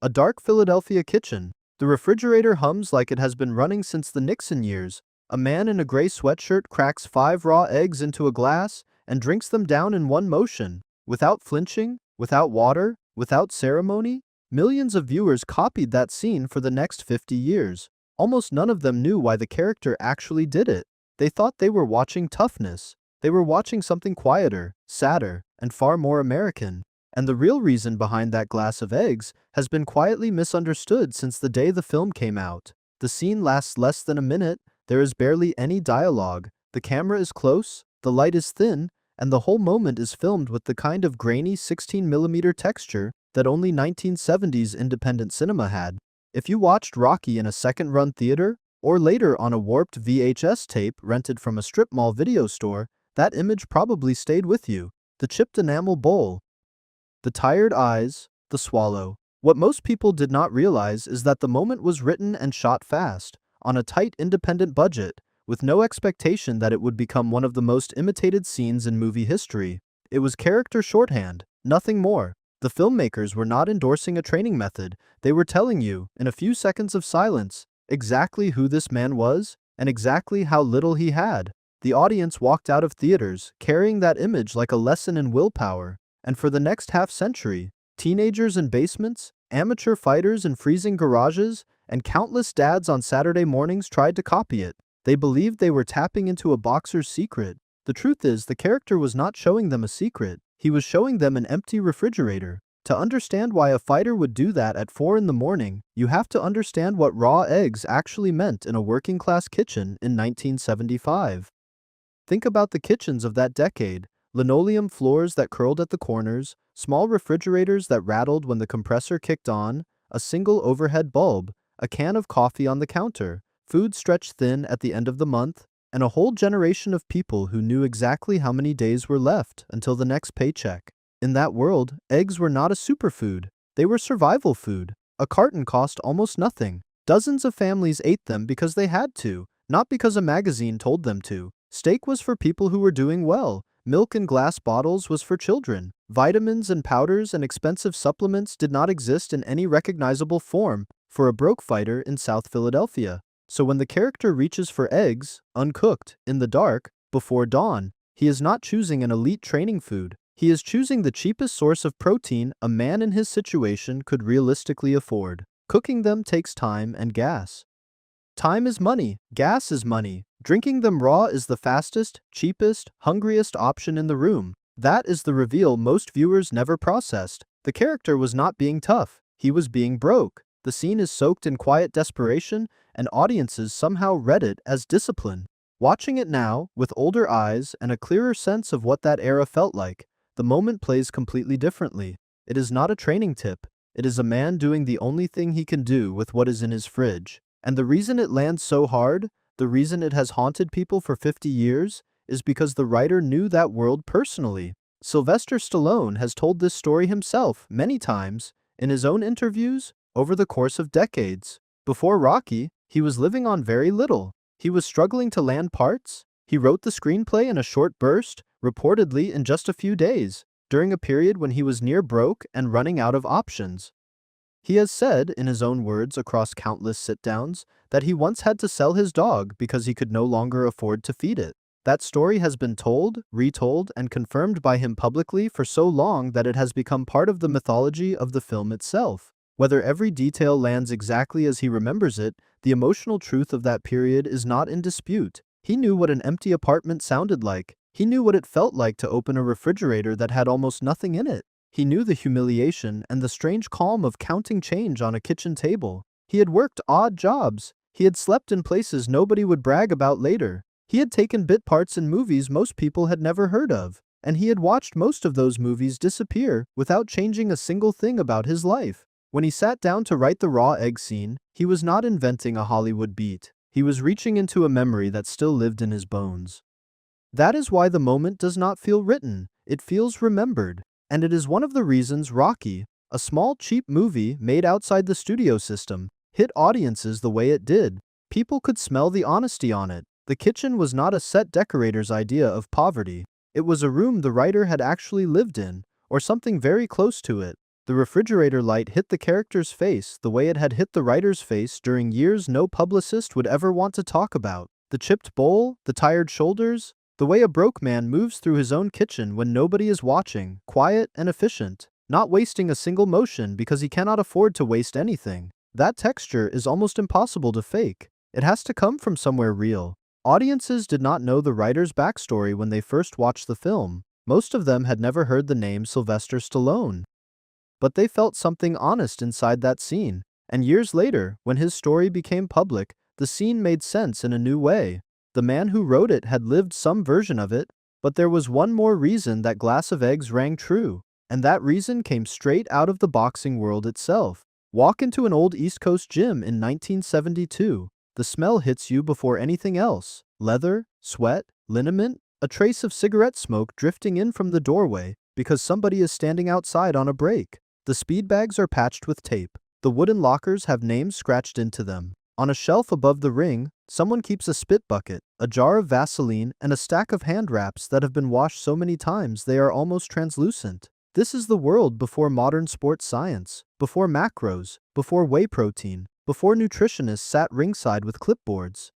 A dark Philadelphia kitchen. The refrigerator hums like it has been running since the Nixon years. A man in a gray sweatshirt cracks 5 raw eggs into a glass and drinks them down in one motion, without flinching, without water, without ceremony. Millions of viewers copied that scene for the next 50 years. Almost none of them knew why the character actually did it. They thought they were watching Toughness. They were watching something quieter, sadder, and far more American. And the real reason behind that glass of eggs has been quietly misunderstood since the day the film came out. The scene lasts less than a minute, there is barely any dialogue, the camera is close, the light is thin, and the whole moment is filmed with the kind of grainy 16mm texture that only 1970s independent cinema had. If you watched Rocky in a second-run theater, or later on a warped VHS tape rented from a strip mall video store, that image probably stayed with you. The chipped enamel bowl, the tired eyes, the swallow. What most people did not realize is that the moment was written and shot fast, on a tight independent budget, with no expectation that it would become one of the most imitated scenes in movie history. It was character shorthand, nothing more. The filmmakers were not endorsing a training method, they were telling you, in a few seconds of silence, exactly who this man was, and exactly how little he had. The audience walked out of theaters, carrying that image like a lesson in willpower. And for the next half-century, teenagers in basements, amateur fighters in freezing garages, and countless dads on Saturday mornings tried to copy it. They believed they were tapping into a boxer's secret. The truth is, the character was not showing them a secret. He was showing them an empty refrigerator. To understand why a fighter would do that at 4 in the morning, you have to understand what raw eggs actually meant in a working-class kitchen in 1975. Think about the kitchens of that decade. Linoleum floors that curled at the corners, small refrigerators that rattled when the compressor kicked on, a single overhead bulb, a can of coffee on the counter, food stretched thin at the end of the month, and a whole generation of people who knew exactly how many days were left until the next paycheck. In that world, eggs were not a superfood. They were survival food. A carton cost almost nothing. Dozens of families ate them because they had to, not because a magazine told them to. Steak was for people who were doing well. Milk in glass bottles was for children. Vitamins and powders and expensive supplements did not exist in any recognizable form for a broke fighter in South Philadelphia. So when the character reaches for eggs, uncooked, in the dark, before dawn, he is not choosing an elite training food. He is choosing the cheapest source of protein a man in his situation could realistically afford. Cooking them takes time and gas. Time is money, gas is money. Drinking them raw is the fastest, cheapest, hungriest option in the room. That is the reveal most viewers never processed. The character was not being tough, he was being broke. The scene is soaked in quiet desperation, and audiences somehow read it as discipline. Watching it now, with older eyes and a clearer sense of what that era felt like, the moment plays completely differently. It is not a training tip. It is a man doing the only thing he can do with what is in his fridge. And the reason it lands so hard, the reason it has haunted people for 50 years, is because the writer knew that world personally. Sylvester Stallone has told this story himself many times, in his own interviews, over the course of decades. Before Rocky, he was living on very little. He was struggling to land parts. He wrote the screenplay in a short burst, reportedly in just a few days, during a period when he was near broke and running out of options. He has said, in his own words across countless sit-downs, that he once had to sell his dog because he could no longer afford to feed it. That story has been told, retold, and confirmed by him publicly for so long that it has become part of the mythology of the film itself. Whether every detail lands exactly as he remembers it, the emotional truth of that period is not in dispute. He knew what an empty apartment sounded like. He knew what it felt like to open a refrigerator that had almost nothing in it. He knew the humiliation and the strange calm of counting change on a kitchen table. He had worked odd jobs. He had slept in places nobody would brag about later. He had taken bit parts in movies most people had never heard of. And he had watched most of those movies disappear without changing a single thing about his life. When he sat down to write the raw egg scene, he was not inventing a Hollywood beat. He was reaching into a memory that still lived in his bones. That is why the moment does not feel written. It feels remembered. And it is one of the reasons Rocky, a small cheap movie made outside the studio system, hit audiences the way it did. People could smell the honesty on it. The kitchen was not a set decorator's idea of poverty. It was a room the writer had actually lived in, or something very close to it. The refrigerator light hit the character's face the way it had hit the writer's face during years no publicist would ever want to talk about. The chipped bowl, the tired shoulders, the way a broke man moves through his own kitchen when nobody is watching, quiet and efficient, not wasting a single motion because he cannot afford to waste anything. That texture is almost impossible to fake. It has to come from somewhere real. Audiences did not know the writer's backstory when they first watched the film. Most of them had never heard the name Sylvester Stallone. But they felt something honest inside that scene, and years later, when his story became public, the scene made sense in a new way. The man who wrote it had lived some version of it, but there was one more reason that Glass of Eggs rang true, and that reason came straight out of the boxing world itself. Walk into an old East Coast gym in 1972. The smell hits you before anything else. Leather, sweat, liniment, a trace of cigarette smoke drifting in from the doorway because somebody is standing outside on a break. The speed bags are patched with tape. The wooden lockers have names scratched into them. On a shelf above the ring, someone keeps a spit bucket, a jar of Vaseline, and a stack of hand wraps that have been washed so many times they are almost translucent. This is the world before modern sports science, before macros, before whey protein, before nutritionists sat ringside with clipboards.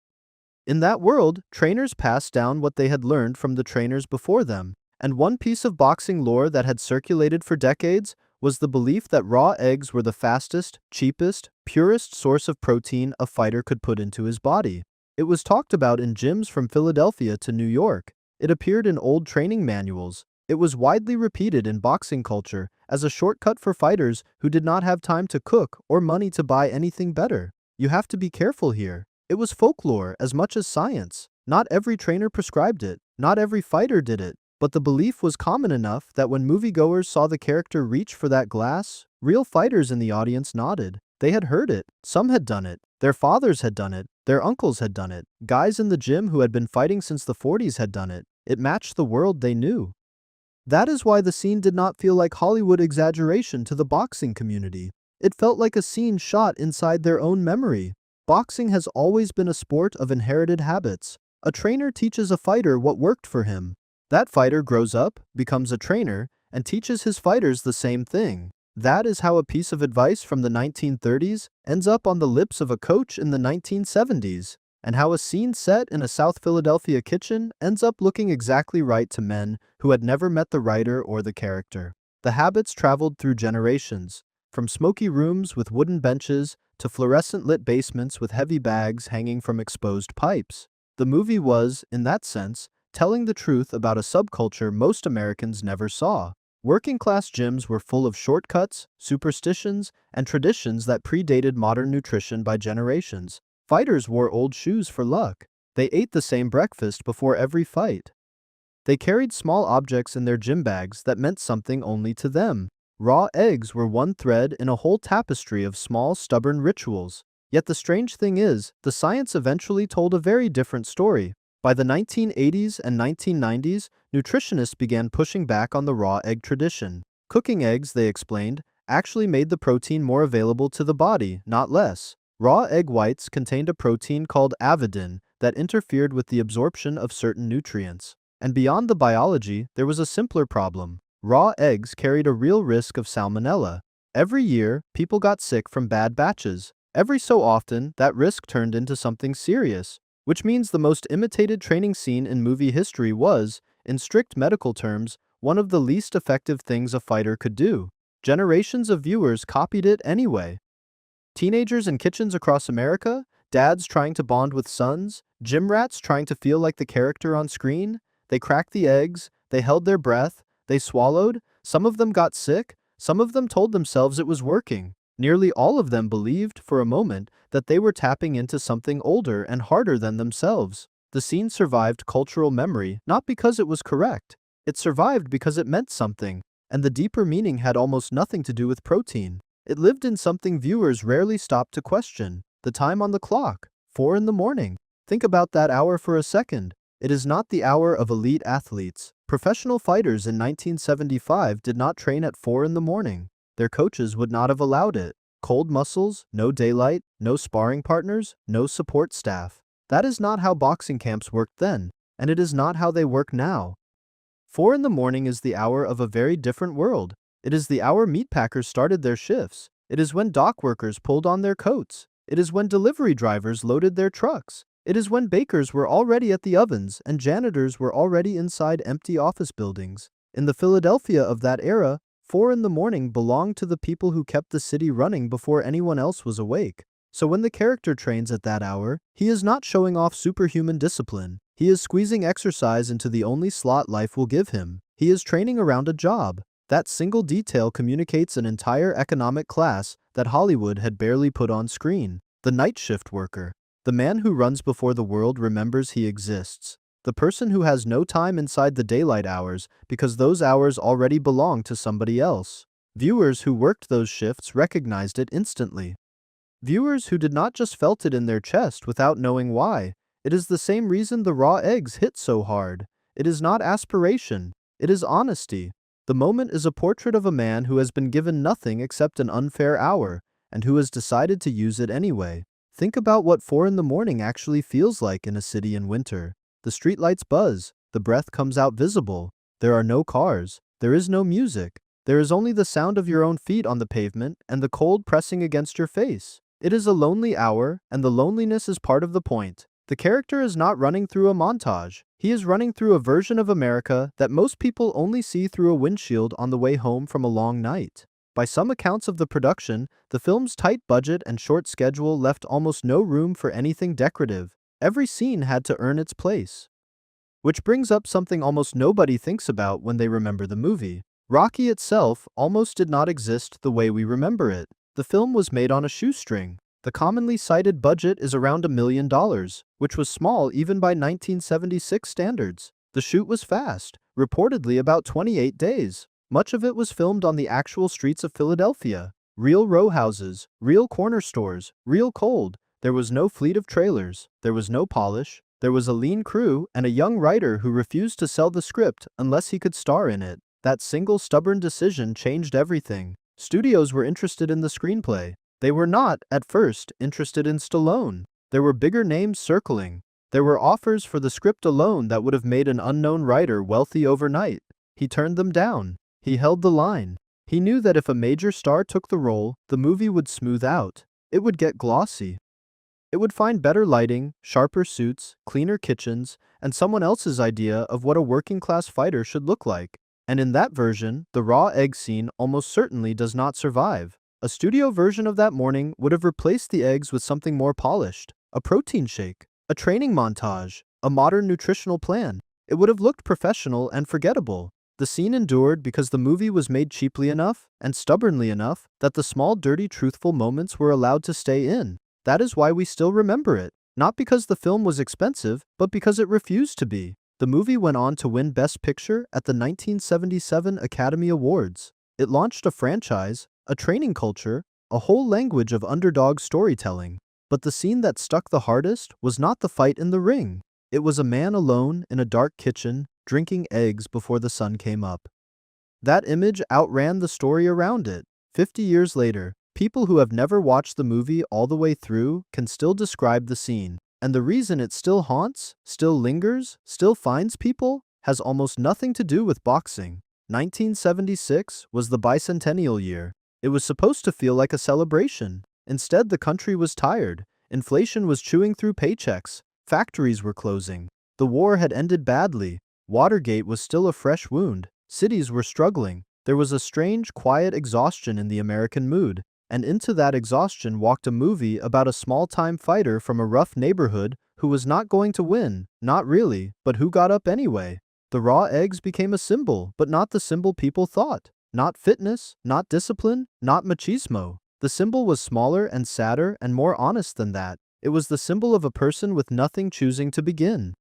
In that world, trainers passed down what they had learned from the trainers before them, and one piece of boxing lore that had circulated for decades was the belief that raw eggs were the fastest, cheapest, purest source of protein a fighter could put into his body. It was talked about in gyms from Philadelphia to New York. It appeared in old training manuals. It was widely repeated in boxing culture as a shortcut for fighters who did not have time to cook or money to buy anything better. You have to be careful here. It was folklore as much as science. Not every trainer prescribed it. Not every fighter did it. But the belief was common enough that when moviegoers saw the character reach for that glass, real fighters in the audience nodded. They had heard it. Some had done it. Their fathers had done it. Their uncles had done it. Guys in the gym who had been fighting since the 40s had done it. It matched the world they knew. That is why the scene did not feel like Hollywood exaggeration to the boxing community. It felt like a scene shot inside their own memory. Boxing has always been a sport of inherited habits. A trainer teaches a fighter what worked for him. That fighter grows up, becomes a trainer, and teaches his fighters the same thing. That is how a piece of advice from the 1930s ends up on the lips of a coach in the 1970s, and how a scene set in a South Philadelphia kitchen ends up looking exactly right to men who had never met the writer or the character. The habits traveled through generations, from smoky rooms with wooden benches to fluorescent-lit basements with heavy bags hanging from exposed pipes. The movie was, in that sense, telling the truth about a subculture most Americans never saw. Working-class gyms were full of shortcuts, superstitions, and traditions that predated modern nutrition by generations. Fighters wore old shoes for luck. They ate the same breakfast before every fight. They carried small objects in their gym bags that meant something only to them. Raw eggs were one thread in a whole tapestry of small, stubborn rituals. Yet the strange thing is, the science eventually told a very different story. By the 1980s and 1990s, nutritionists began pushing back on the raw egg tradition. Cooking eggs, they explained, actually made the protein more available to the body, not less. Raw egg whites contained a protein called avidin that interfered with the absorption of certain nutrients. And beyond the biology, there was a simpler problem. Raw eggs carried a real risk of salmonella. Every year, people got sick from bad batches. Every so often, that risk turned into something serious. Which means the most imitated training scene in movie history was, in strict medical terms, one of the least effective things a fighter could do. Generations of viewers copied it anyway. Teenagers in kitchens across America, dads trying to bond with sons, gym rats trying to feel like the character on screen. They cracked the eggs, they held their breath, they swallowed, some of them got sick, some of them told themselves it was working. Nearly all of them believed, for a moment, that they were tapping into something older and harder than themselves. The scene survived cultural memory not because it was correct. It survived because it meant something, and the deeper meaning had almost nothing to do with protein. It lived in something viewers rarely stopped to question: the time on the clock, 4 in the morning. Think about that hour for a second. It is not the hour of elite athletes. Professional fighters in 1975 did not train at 4 in the morning. Their coaches would not have allowed it. Cold muscles, no daylight, no sparring partners, no support staff. That is not how boxing camps worked then, and it is not how they work now. 4 in the morning is the hour of a very different world. It is the hour meatpackers started their shifts. It is when dock workers pulled on their coats. It is when delivery drivers loaded their trucks. It is when bakers were already at the ovens and janitors were already inside empty office buildings. In the Philadelphia of that era, 4 in the morning belonged to the people who kept the city running before anyone else was awake. So when the character trains at that hour, he is not showing off superhuman discipline. He is squeezing exercise into the only slot life will give him. He is training around a job. That single detail communicates an entire economic class that Hollywood had barely put on screen. The night shift worker. The man who runs before the world remembers he exists. The person who has no time inside the daylight hours because those hours already belong to somebody else. Viewers who worked those shifts recognized it instantly. Viewers who did not just felt it in their chest without knowing why. It is the same reason the raw eggs hit so hard. It is not aspiration. It is honesty. The moment is a portrait of a man who has been given nothing except an unfair hour, and who has decided to use it anyway. Think about what 4 in the morning actually feels like in a city in winter. The streetlights buzz, the breath comes out visible, there are no cars, there is no music, there is only the sound of your own feet on the pavement and the cold pressing against your face. It is a lonely hour, and the loneliness is part of the point. The character is not running through a montage. He is running through a version of America that most people only see through a windshield on the way home from a long night. By some accounts of the production, the film's tight budget and short schedule left almost no room for anything decorative. Every scene had to earn its place. Which brings up something almost nobody thinks about when they remember the movie. Rocky itself almost did not exist the way we remember it. The film was made on a shoestring. The commonly cited budget is around $1 million, which was small even by 1976 standards. The shoot was fast, reportedly about 28 days. Much of it was filmed on the actual streets of Philadelphia. Real row houses, real corner stores, real cold. There was no fleet of trailers. There was no polish. There was a lean crew and a young writer who refused to sell the script unless he could star in it. That single stubborn decision changed everything. Studios were interested in the screenplay. They were not, at first, interested in Stallone. There were bigger names circling. There were offers for the script alone that would have made an unknown writer wealthy overnight. He turned them down. He held the line. He knew that if a major star took the role, the movie would smooth out. It would get glossy. It would find better lighting, sharper suits, cleaner kitchens, and someone else's idea of what a working-class fighter should look like. And in that version, the raw egg scene almost certainly does not survive. A studio version of that morning would have replaced the eggs with something more polished. A protein shake, a training montage, a modern nutritional plan. It would have looked professional and forgettable. The scene endured because the movie was made cheaply enough and stubbornly enough that the small, dirty, truthful moments were allowed to stay in. That is why we still remember it. Not because the film was expensive, but because it refused to be. The movie went on to win Best Picture at the 1977 Academy Awards. It launched a franchise, a training culture, a whole language of underdog storytelling. But the scene that stuck the hardest was not the fight in the ring. It was a man alone in a dark kitchen, drinking eggs before the sun came up. That image outran the story around it. 50 years later, people who have never watched the movie all the way through can still describe the scene. And the reason it still haunts, still lingers, still finds people, has almost nothing to do with boxing. 1976 was the bicentennial year. It was supposed to feel like a celebration. Instead, the country was tired. Inflation was chewing through paychecks. Factories were closing. The war had ended badly. Watergate was still a fresh wound. Cities were struggling. There was a strange, quiet exhaustion in the American mood. And into that exhaustion walked a movie about a small-time fighter from a rough neighborhood who was not going to win, not really, but who got up anyway. The raw eggs became a symbol, but not the symbol people thought. Not fitness, not discipline, not machismo. The symbol was smaller and sadder and more honest than that. It was the symbol of a person with nothing choosing to begin.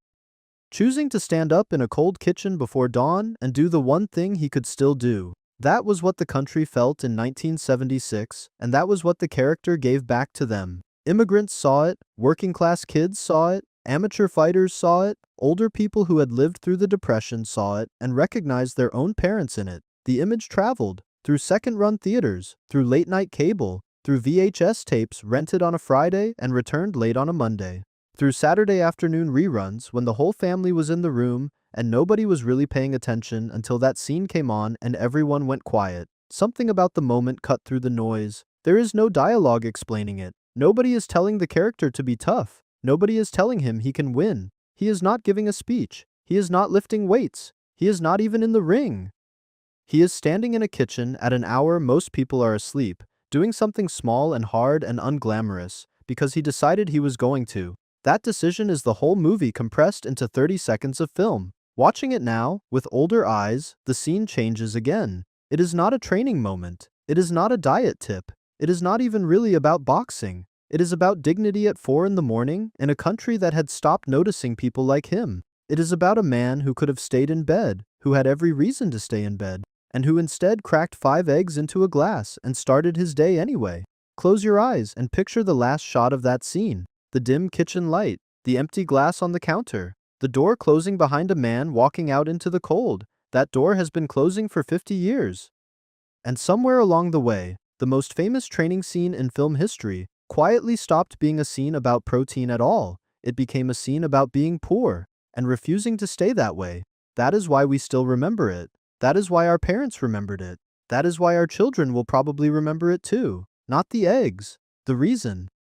Choosing to stand up in a cold kitchen before dawn and do the one thing he could still do. That was what the country felt in 1976, and that was what the character gave back to them. Immigrants saw it, working-class kids saw it, amateur fighters saw it, older people who had lived through the Depression saw it and recognized their own parents in it. The image traveled through second-run theaters, through late-night cable, through VHS tapes rented on a Friday and returned late on a Monday, through Saturday afternoon reruns when the whole family was in the room and nobody was really paying attention until that scene came on and everyone went quiet. Something about the moment cut through the noise. There is no dialogue explaining it. Nobody is telling the character to be tough. Nobody is telling him he can win. He is not giving a speech. He is not lifting weights. He is not even in the ring. He is standing in a kitchen at an hour most people are asleep, doing something small and hard and unglamorous, because he decided he was going to. That decision is the whole movie compressed into 30 seconds of film. Watching it now, with older eyes, the scene changes again. It is not a training moment. It is not a diet tip. It is not even really about boxing. It is about dignity at 4 in the morning in a country that had stopped noticing people like him. It is about a man who could have stayed in bed, who had every reason to stay in bed, and who instead cracked 5 eggs into a glass and started his day anyway. Close your eyes and picture the last shot of that scene. The dim kitchen light, the empty glass on the counter, the door closing behind a man walking out into the cold. That door has been closing for 50 years. And somewhere along the way, the most famous training scene in film history quietly stopped being a scene about protein at all. It became a scene about being poor and refusing to stay that way. That is why we still remember it. That is why our parents remembered it. That is why our children will probably remember it too. Not the eggs. The reason.